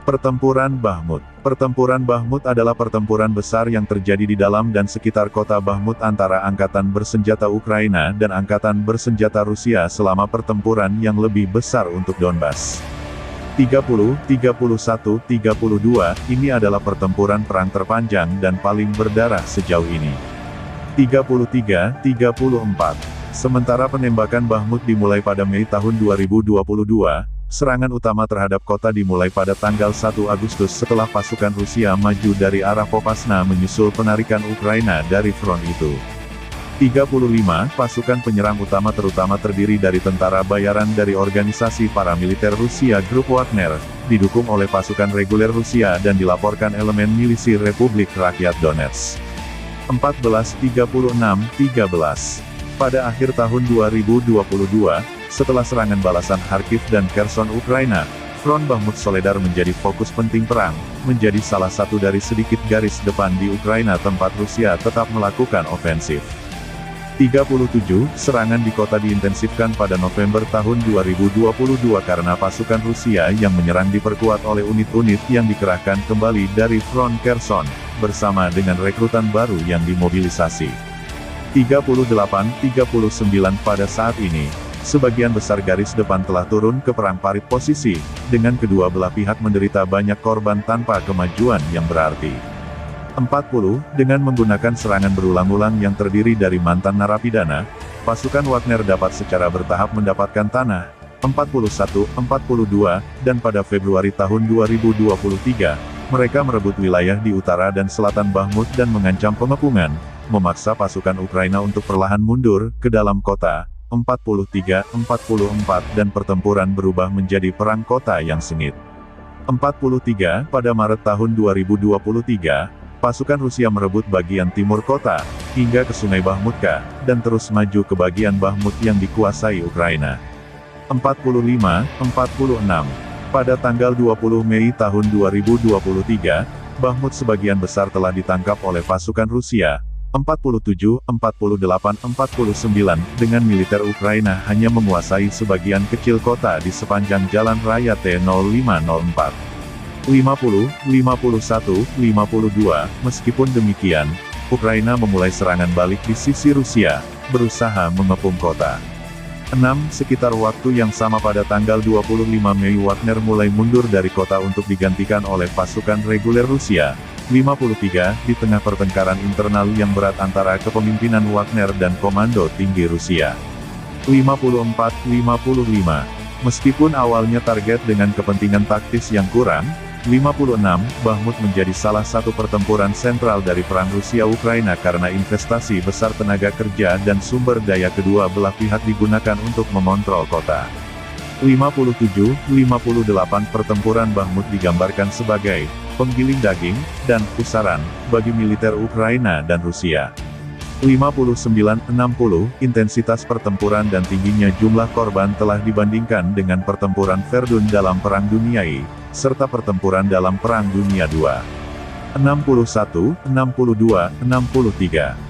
Pertempuran Bahmut. Pertempuran Bahmut adalah pertempuran besar yang terjadi di dalam dan sekitar kota Bahmut antara Angkatan Bersenjata Ukraina dan Angkatan Bersenjata Rusia selama pertempuran yang lebih besar untuk Donbas. 30, 31, 32, ini adalah pertempuran perang terpanjang dan paling berdarah sejauh ini. 33, 34. Sementara penembakan Bahmut dimulai pada Mei tahun 2022, serangan utama terhadap kota dimulai pada tanggal 1 Agustus setelah pasukan Rusia maju dari arah Popasna menyusul penarikan Ukraina dari front itu. 35, pasukan penyerang utama terutama terdiri dari tentara bayaran dari organisasi paramiliter Rusia Grup Wagner, didukung oleh pasukan reguler Rusia dan dilaporkan elemen milisi Republik Rakyat Donetsk. 14, 36, 13. Pada akhir tahun 2022, setelah serangan balasan Kharkiv dan Kherson Ukraina, front Bahmut Soledar menjadi fokus penting perang, menjadi salah satu dari sedikit garis depan di Ukraina tempat Rusia tetap melakukan ofensif. 37, serangan di kota diintensifkan pada November tahun 2022 karena pasukan Rusia yang menyerang diperkuat oleh unit-unit yang dikerahkan kembali dari front Kherson, bersama dengan rekrutan baru yang dimobilisasi. 38, 39 pada saat ini, sebagian besar garis depan telah turun ke perang parit posisi, dengan kedua belah pihak menderita banyak korban tanpa kemajuan yang berarti. 40, dengan menggunakan serangan berulang-ulang yang terdiri dari mantan narapidana, pasukan Wagner dapat secara bertahap mendapatkan tanah. 41, 42, dan pada Februari tahun 2023, mereka merebut wilayah di utara dan selatan Bahmut dan mengancam pengepungan, memaksa pasukan Ukraina untuk perlahan mundur ke dalam kota. 43, 44, dan pertempuran berubah menjadi perang kota yang sengit. 43, pada Maret tahun 2023, pasukan Rusia merebut bagian timur kota, hingga ke Sungai Bahmutka, dan terus maju ke bagian Bahmut yang dikuasai Ukraina. 45, 46. Pada tanggal 20 Mei tahun 2023, Bahmut sebagian besar telah ditangkap oleh pasukan Rusia. 47, 48, 49, dengan militer Ukraina hanya menguasai sebagian kecil kota di sepanjang jalan raya T0504. 50, 51, 52, meskipun demikian, Ukraina memulai serangan balik di sisi Rusia, berusaha mengepung kota. 6, sekitar waktu yang sama pada tanggal 25 Mei Wagner mulai mundur dari kota untuk digantikan oleh pasukan reguler Rusia. 53, di tengah pertengkaran internal yang berat antara kepemimpinan Wagner dan Komando Tinggi Rusia. 54, 55, meskipun awalnya target dengan kepentingan taktis yang kurang, 56, Bahmut menjadi salah satu pertempuran sentral dari perang Rusia-Ukraina karena investasi besar tenaga kerja dan sumber daya kedua belah pihak digunakan untuk mengontrol kota. 57, 58 pertempuran Bahmut digambarkan sebagai penggiling daging dan pusaran bagi militer Ukraina dan Rusia. 59, 60, intensitas pertempuran dan tingginya jumlah korban telah dibandingkan dengan pertempuran Verdun dalam Perang Dunia I, serta pertempuran dalam Perang Dunia II. 61, 62, 63.